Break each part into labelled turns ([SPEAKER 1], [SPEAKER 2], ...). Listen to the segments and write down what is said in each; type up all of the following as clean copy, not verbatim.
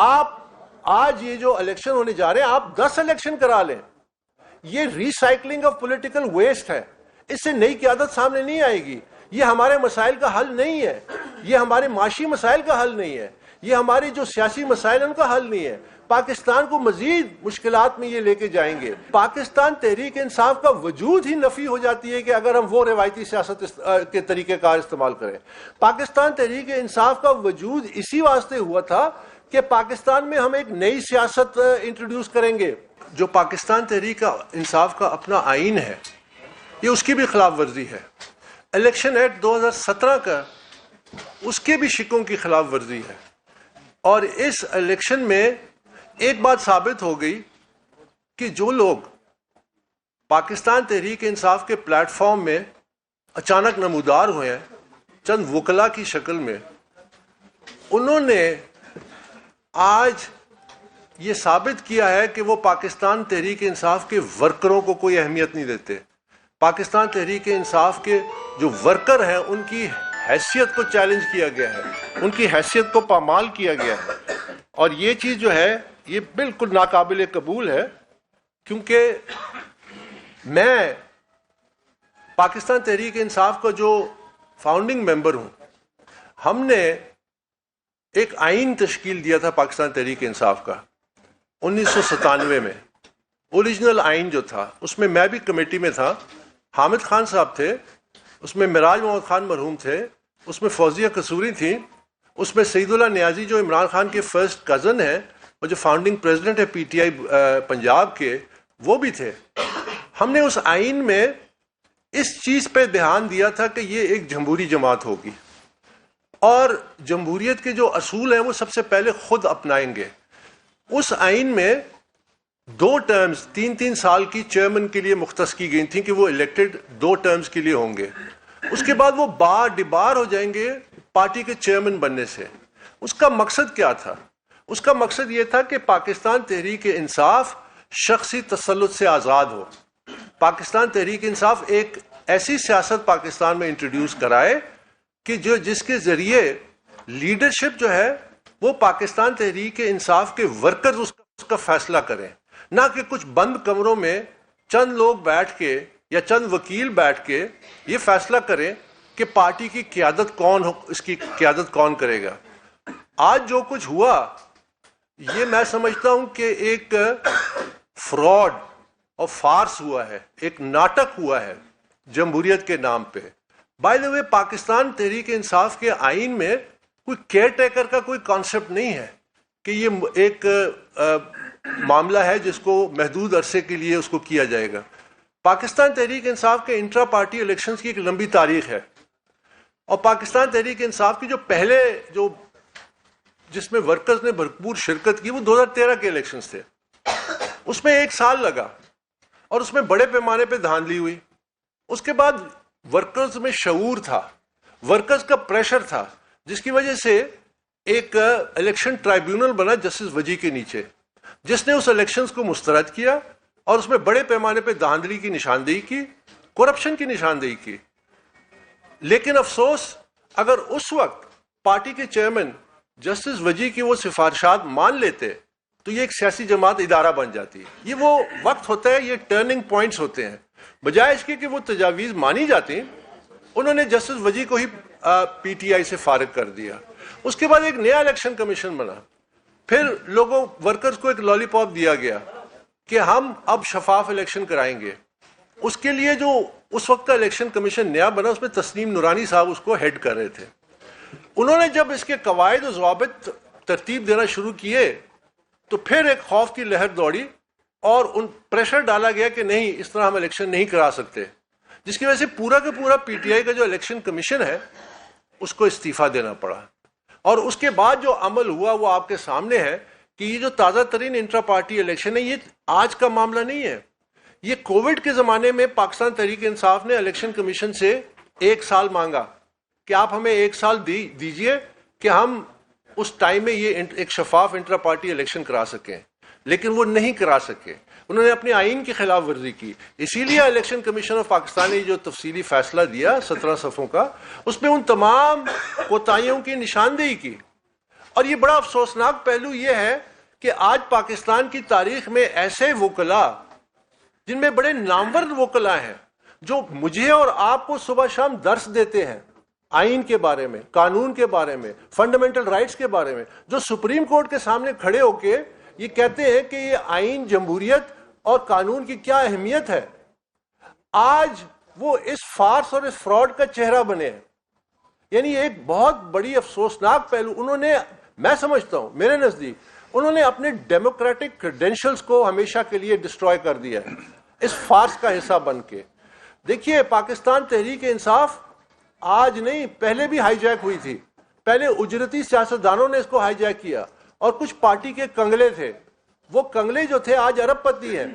[SPEAKER 1] آپ آج یہ جو الیکشن ہونے جا رہے ہیں آپ 10 الیکشن کرا لیں, یہ ریسائکلنگ آف پولیٹیکل ویسٹ ہے, اس سے نئی قیادت سامنے نہیں آئے گی. یہ ہمارے مسائل کا حل نہیں ہے, یہ ہمارے معاشی مسائل کا حل نہیں ہے, یہ ہماری جو سیاسی مسائل ان کا حل نہیں ہے. پاکستان کو مزید مشکلات میں یہ لے کے جائیں گے. پاکستان تحریک انصاف کا وجود ہی نفی ہو جاتی ہے کہ اگر ہم وہ روایتی سیاست کے طریقہ کار استعمال کریں. پاکستان تحریک انصاف کا وجود اسی واسطے ہوا تھا کہ پاکستان میں ہم ایک نئی سیاست انٹروڈیوس کریں گے. جو پاکستان تحریک انصاف کا اپنا آئین ہے یہ اس کی بھی خلاف ورزی ہے. الیکشن ایکٹ 2017 کا اس کے بھی شکوں کی خلاف ورزی ہے. اور اس الیکشن میں ایک بات ثابت ہو گئی کہ جو لوگ پاکستان تحریک انصاف کے پلیٹ فارم میں اچانک نمودار ہوئے ہیں چند وکلا کی شکل میں, انہوں نے آج یہ ثابت کیا ہے کہ وہ پاکستان تحریک انصاف کے ورکروں کو کوئی اہمیت نہیں دیتے. پاکستان تحریک انصاف کے جو ورکر ہیں ان کی حیثیت کو چیلنج کیا گیا ہے, ان کی حیثیت کو پامال کیا گیا ہے. اور یہ چیز جو ہے یہ بالکل ناقابل قبول ہے, کیونکہ میں پاکستان تحریک انصاف کا جو فاؤنڈنگ ممبر ہوں, ہم نے ایک آئین تشکیل دیا تھا پاکستان تحریک انصاف کا 1997 میں. اوریجنل آئین جو تھا اس میں میں بھی کمیٹی میں تھا, حامد خان صاحب تھے, اس میں معراج محمد خان مرحوم تھے, اس میں فوزیہ قصوری تھیں, اس میں سعید اللہ نیازی جو عمران خان کے فرسٹ کزن ہیں اور جو فاؤنڈنگ پریزیڈنٹ ہے پی ٹی آئی پنجاب کے, وہ بھی تھے. ہم نے اس آئین میں اس چیز پہ دھیان دیا تھا کہ یہ ایک جمہوری جماعت ہوگی اور جمہوریت کے جو اصول ہیں وہ سب سے پہلے خود اپنائیں گے. اس آئین میں 2 ٹرمز 3 سال کی چیئرمین کے لیے مختص کی گئی تھیں کہ وہ الیکٹڈ 2 ٹرمز کے لیے ہوں گے. اس کے بعد وہ ڈبار ہو جائیں گے پارٹی کے چیئرمین بننے سے. اس کا مقصد کیا تھا؟ اس کا مقصد یہ تھا کہ پاکستان تحریک انصاف شخصی تسلط سے آزاد ہو. پاکستان تحریک انصاف ایک ایسی سیاست پاکستان میں انٹروڈیوس کرائے کہ جس کے ذریعے لیڈرشپ جو ہے وہ پاکستان تحریک انصاف کے ورکرز اس کا فیصلہ کریں, نہ کہ کچھ بند کمروں میں چند لوگ بیٹھ کے یا چند وکیل بیٹھ کے یہ فیصلہ کریں کہ پارٹی کی قیادت کون ہو, اس کی قیادت کون کرے گا. آج جو کچھ ہوا یہ میں سمجھتا ہوں کہ ایک فراڈ اور فارس ہوا ہے, ایک ناٹک ہوا ہے جمہوریت کے نام پہ. بائی دا وے پاکستان تحریک انصاف کے آئین میں کوئی کیئر ٹیکر کا کوئی کانسیپٹ نہیں ہے کہ یہ ایک معاملہ ہے جس کو محدود عرصے کے لیے اس کو کیا جائے گا. پاکستان تحریک انصاف کے انٹرا پارٹی الیکشنز کی ایک لمبی تاریخ ہے, اور پاکستان تحریک انصاف کی جو پہلے جس میں ورکرز نے بھرپور شرکت کی وہ 2013 کے الیکشنز تھے. اس میں 1 سال لگا اور اس میں بڑے پیمانے پہ دھاندلی ہوئی. اس کے بعد ورکرز میں شعور تھا, ورکرز کا پریشر تھا, جس کی وجہ سے ایک الیکشن ٹرائیبیونل بنا جسٹس وجی کے نیچے, جس نے اس الیکشنز کو مسترد کیا اور اس میں بڑے پیمانے پہ دھاندلی کی نشاندہی کی, کرپشن کی نشاندہی کی. لیکن افسوس اگر اس وقت پارٹی کے چیئرمین جسٹس وجی کی وہ سفارشات مان لیتے تو یہ ایک سیاسی جماعت ادارہ بن جاتی. یہ وہ وقت ہوتا ہے, یہ ٹرننگ پوائنٹس ہوتے ہیں. بجائے اس کے کہ وہ تجاویز مانی جاتی, انہوں نے جسٹس وجی کو ہی پی ٹی آئی سے فارغ کر دیا. اس کے بعد ایک نیا الیکشن کمیشن بنا, پھر لوگوں ورکرز کو ایک لالی پاپ دیا گیا کہ ہم اب شفاف الیکشن کرائیں گے. اس کے لیے جو اس وقت کا الیکشن کمیشن نیا بنا اس میں تسنیم نورانی صاحب اس کو ہیڈ کر رہے تھے. انہوں نے جب اس کے قواعد و ضوابط ترتیب دینا شروع کیے تو پھر ایک خوف کی لہر دوڑی اور ان پریشر ڈالا گیا کہ نہیں اس طرح ہم الیکشن نہیں کرا سکتے, جس کی وجہ سے پورا کا پورا پی ٹی آئی کا جو الیکشن کمیشن ہے اس کو استعفیٰ دینا پڑا. اور اس کے بعد جو عمل ہوا وہ آپ کے سامنے ہے کہ یہ جو تازہ ترین انٹرا پارٹی الیکشن ہے یہ آج کا معاملہ نہیں ہے. یہ کووڈ کے زمانے میں پاکستان تحریک انصاف نے الیکشن کمیشن سے 1 سال مانگا کہ آپ ہمیں 1 سال دیجئے کہ ہم اس ٹائم میں یہ ایک شفاف انٹرا پارٹی الیکشن کرا سکیں, لیکن وہ نہیں کرا سکے. انہوں نے اپنے آئین کی خلاف ورزی کی. اسی لیے الیکشن کمیشن آف پاکستان نے جو تفصیلی فیصلہ دیا 17 صفحوں کا, اس میں ان تمام کوتاہیوں کی نشاندہی کی. اور یہ بڑا افسوسناک پہلو یہ ہے کہ آج پاکستان کی تاریخ میں ایسے وکلا جن میں بڑے نامور وکلا ہیں جو مجھے اور آپ کو صبح شام درس دیتے ہیں آئین کے بارے میں، قانون کے بارے میں، فنڈامنٹل رائٹس کے بارے میں، جو سپریم کورٹ کے سامنے کھڑے ہو کے یہ کہتے ہیں کہ یہ آئین جمہوریت اور قانون کی کیا اہمیت ہے، آج وہ اس فارس اور اس فراڈ کا چہرہ بنے ہیں۔ یعنی ایک بہت بڑی افسوسناک پہلو انہوں نے، میں سمجھتا ہوں میرے نزدیک انہوں نے اپنے ڈیموکریٹک کریڈینشلز کو ہمیشہ کے لیے ڈسٹروائے کر دیا ہے اس فارس کا حصہ بن کے۔ دیکھیے پاکستان تحریک انصاف آج نہیں، پہلے بھی ہائی جیک ہوئی تھی، پہلے اجرتی سیاستدانوں نے اس کو ہائی جیک کیا اور کچھ پارٹی کے کنگلے تھے، وہ کنگلے جو تھے آج ارب پتی ہیں،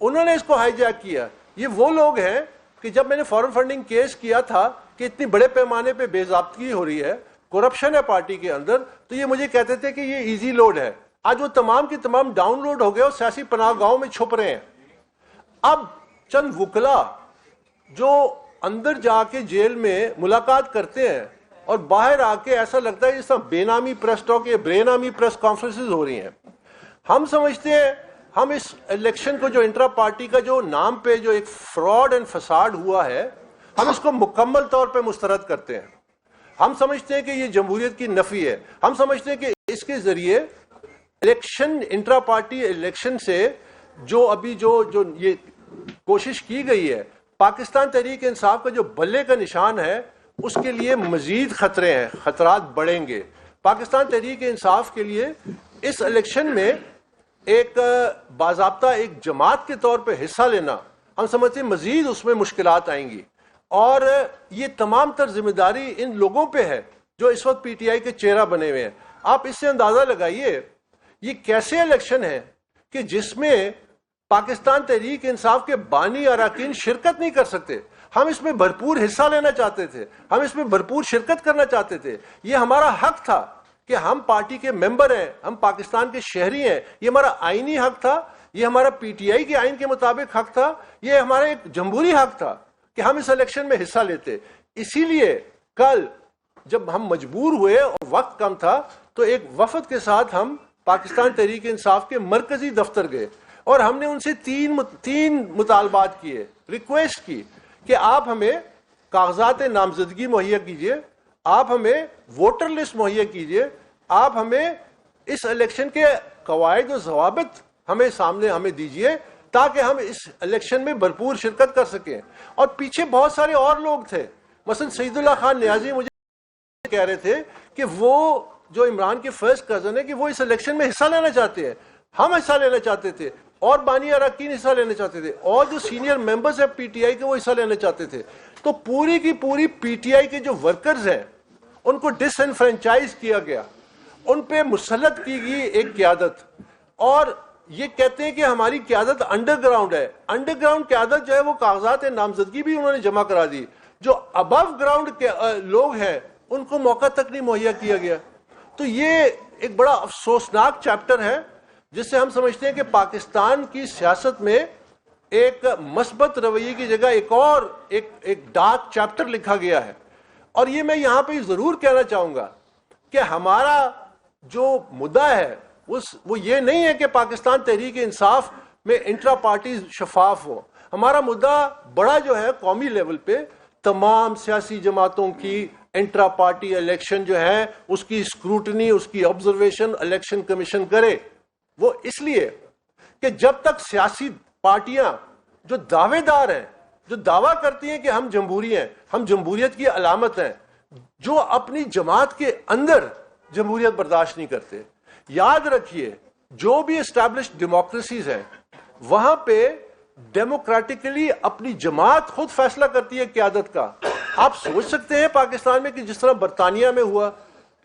[SPEAKER 1] انہوں نے اس کو ہائی جیک کیا۔ یہ وہ لوگ ہیں کہ جب میں نے فارن فنڈنگ کیس کیا تھا کہ اتنی بڑے پیمانے پہ بے ضابطگی ہو رہی ہے، کرپشن ہے پارٹی کے اندر، تو یہ مجھے کہتے تھے کہ یہ ایزی لوڈ ہے، آج وہ تمام کی تمام ڈاؤن لوڈ ہو گئے اور سیاسی پناہ گاہوں میں چھپ رہے ہیں۔ اب چند وکلا جو اندر جا کے جیل میں ملاقات کرتے ہیں اور باہر آ کے ایسا لگتا ہے جس طرح بے نامی پریس ٹاک یا بے نامی پریس کانفرنسز ہو رہی ہیں، ہم سمجھتے ہیں ہم اس الیکشن کو جو انٹرا پارٹی کا جو نام پہ جو ایک فراڈ اینڈ فساد ہوا ہے، ہم اس کو مکمل طور پہ مسترد کرتے ہیں۔ ہم سمجھتے ہیں کہ یہ جمہوریت کی نفی ہے، ہم سمجھتے ہیں کہ اس کے ذریعے الیکشن، انٹرا پارٹی الیکشن سے جو ابھی جو یہ کوشش کی گئی ہے، پاکستان تحریک انصاف کا جو بلے کا نشان ہے، اس کے لیے مزید خطرے ہیں، خطرات بڑھیں گے۔ پاکستان تحریک انصاف کے لیے اس الیکشن میں ایک باضابطہ ایک جماعت کے طور پہ حصہ لینا، ہم سمجھتے ہیں مزید اس میں مشکلات آئیں گی، اور یہ تمام تر ذمہ داری ان لوگوں پہ ہے جو اس وقت پی ٹی آئی کے چہرہ بنے ہوئے ہیں۔ آپ اس سے اندازہ لگائیے یہ کیسے الیکشن ہے کہ جس میں پاکستان تحریک انصاف کے بانی اراکین شرکت نہیں کر سکتے۔ ہم اس میں بھرپور حصہ لینا چاہتے تھے، ہم اس میں بھرپور شرکت کرنا چاہتے تھے، یہ ہمارا حق تھا کہ ہم پارٹی کے ممبر ہیں، ہم پاکستان کے شہری ہیں، یہ ہمارا آئینی حق تھا، یہ ہمارا پی ٹی آئی کے آئین کے مطابق حق تھا، یہ ہمارا ایک جمہوری حق تھا کہ ہم اس الیکشن میں حصہ لیتے۔ اسی لیے کل جب ہم مجبور ہوئے اور وقت کم تھا تو ایک وفد کے ساتھ ہم پاکستان تحریک انصاف کے مرکزی دفتر گئے اور ہم نے ان سے تین مطالبات کیے، ریکویسٹ کی کہ آپ ہمیں کاغذات نامزدگی مہیا کیجئے، آپ ہمیں ووٹر لسٹ مہیا کیجئے، آپ ہمیں اس الیکشن کے قواعد و ضوابط ہمیں دیجئے تاکہ ہم اس الیکشن میں بھرپور شرکت کر سکیں۔ اور پیچھے بہت سارے اور لوگ تھے، مثلا سعید اللہ خان نیازی مجھے کہہ رہے تھے کہ وہ جو عمران کے فرسٹ کزن ہے کہ وہ اس الیکشن میں حصہ لینا چاہتے ہیں، ہم حصہ لینا چاہتے تھے، اور بانی اراکین حصہ لینا چاہتے تھے، اور جو سینئر ممبرز ہیں پی ٹی آئی کے وہ حصہ لینا چاہتے تھے۔ تو پوری کی پوری پی ٹی آئی کے جو ورکرز ہیں ان کو ڈس انفرینچائز کیا گیا، ان پہ مسلط کی گئی ایک قیادت، اور یہ کہتے ہیں کہ ہماری قیادت انڈر گراؤنڈ ہے۔ انڈر گراؤنڈ قیادت جو ہے وہ کاغذات نامزدگی بھی انہوں نے جمع کرا دی، جو ابو گراؤنڈ کے لوگ ہیں ان کو موقع تک نہیں مہیا کیا گیا۔ تو یہ ایک بڑا افسوسناک چیپٹر ہے جس سے ہم سمجھتے ہیں کہ پاکستان کی سیاست میں ایک مثبت رویے کی جگہ ایک ڈارک چیپٹر لکھا گیا ہے۔ اور یہ میں یہاں پہ ضرور کہنا چاہوں گا کہ ہمارا جو مدعا ہے وہ یہ نہیں ہے کہ پاکستان تحریک انصاف میں انٹرا پارٹی شفاف ہو۔ ہمارا مدعا بڑا جو ہے قومی لیول پہ تمام سیاسی جماعتوں کی انٹرا پارٹی الیکشن جو ہے اس کی اسکروٹنی، اس کی آبزرویشن الیکشن کمیشن کرے۔ وہ اس لیے کہ جب تک سیاسی پارٹیاں جو دعوے دار ہیں، جو دعویٰ کرتی ہیں کہ ہم جمہوری ہیں، ہم جمہوریت کی علامت ہیں، جو اپنی جماعت کے اندر جمہوریت برداشت نہیں کرتے، یاد رکھیے جو بھی اسٹیبلشڈ ڈیموکریسیز ہیں وہاں پہ ڈیموکریٹکلی اپنی جماعت خود فیصلہ کرتی ہے قیادت کا۔ آپ سوچ سکتے ہیں پاکستان میں کہ جس طرح برطانیہ میں ہوا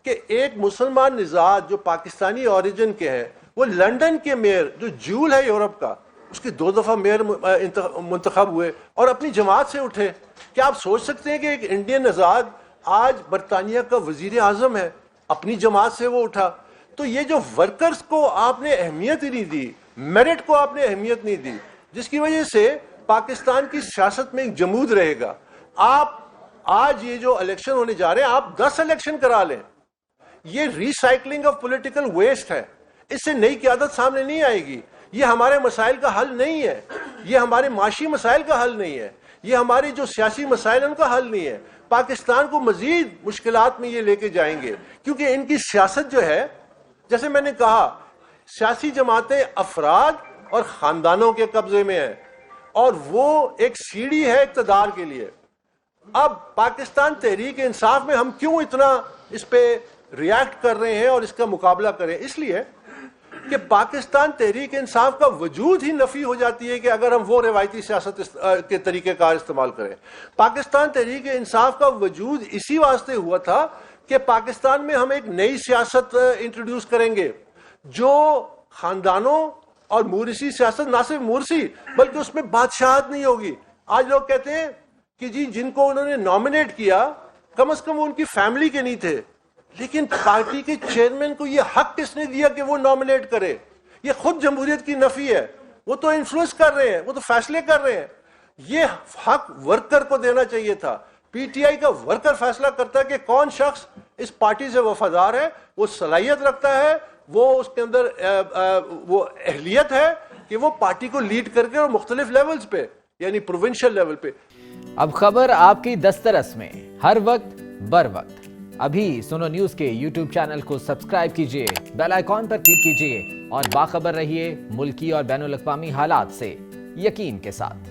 [SPEAKER 1] کہ ایک مسلمان نژاد جو پاکستانی اوریجن کے ہیں، وہ لنڈن کے میئر جو جیول ہے یورپ کا، اس کے 2 دفعہ میئر منتخب ہوئے اور اپنی جماعت سے اٹھے۔ کیا آپ سوچ سکتے ہیں کہ ایک انڈین نژاد آج برطانیہ کا وزیر اعظم ہے، اپنی جماعت سے وہ اٹھا؟ تو یہ جو ورکرز کو آپ نے اہمیت ہی نہیں دی، میرٹ کو آپ نے اہمیت نہیں دی، جس کی وجہ سے پاکستان کی سیاست میں ایک جمود رہے گا۔ آپ آج یہ جو الیکشن ہونے جا رہے ہیں، آپ 10 الیکشن کرا لیں، یہ ریسائکلنگ آف پولیٹیکل ویسٹ ہے. اس سے نئی قیادت سامنے نہیں آئے گی. یہ ہمارے مسائل کا حل نہیں ہے. یہ ہمارے معاشی مسائل کا حل نہیں ہے. یہ ہماری جو سیاسی مسائل ان کا حل نہیں ہے. پاکستان کو مزید مشکلات میں یہ لے کے جائیں گے, کیونکہ ان کی سیاست جو ہے, جیسے میں نے کہا, سیاسی جماعتیں افراد اور خاندانوں کے قبضے میں ہیں, اور وہ ایک سیڑھی ہے اقتدار کے لیے. اب پاکستان تحریک انصاف میں ہم کیوں اتنا اس پہ ریاکٹ کر رہے ہیں اور اس کا مقابلہ کریں؟ اس لیے کہ پاکستان تحریک انصاف کا وجود ہی نفی ہو جاتی ہے کہ اگر ہم وہ روایتی سیاست کے طریقہ کار استعمال کریں. پاکستان تحریک انصاف کا وجود اسی واسطے ہوا تھا کہ پاکستان میں ہم ایک نئی سیاست انٹروڈیوس کریں گے جو خاندانوں اور مورثی سیاست, نہ صرف مورثی بلکہ اس میں بادشاہت نہیں ہوگی. آج لوگ کہتے ہیں کہ جی جن کو انہوں نے نامنیٹ کیا کم از کم وہ ان کی فیملی کے نہیں تھے, لیکن پارٹی کے چیئرمین کو یہ حق کس نے دیا کہ وہ نامنیٹ کرے؟ یہ خود جمہوریت کی نفی ہے. وہ تو انفلوئنس کر رہے ہیں, وہ تو فیصلے کر رہے ہیں. یہ حق ورکر کو دینا چاہیے تھا. پی ٹی آئی کا ورکر فیصلہ کرتا ہے کہ کون شخص اس پارٹی سے وفادار ہے, وہ صلاحیت رکھتا ہے, وہ اس کے اندر وہ اہلیت ہے کہ وہ پارٹی کو لیڈ کر کے اور مختلف لیولز پہ, یعنی پروونشل لیول پہ.
[SPEAKER 2] اب خبر آپ کی دسترس میں, ہر وقت بر وقت. ابھی سنو نیوز کے یوٹیوب چینل کو سبسکرائب کیجئے, بیل آئیکن پر کلک کیجئے اور باخبر رہیے ملکی اور بین الاقوامی حالات سے یقین کے ساتھ.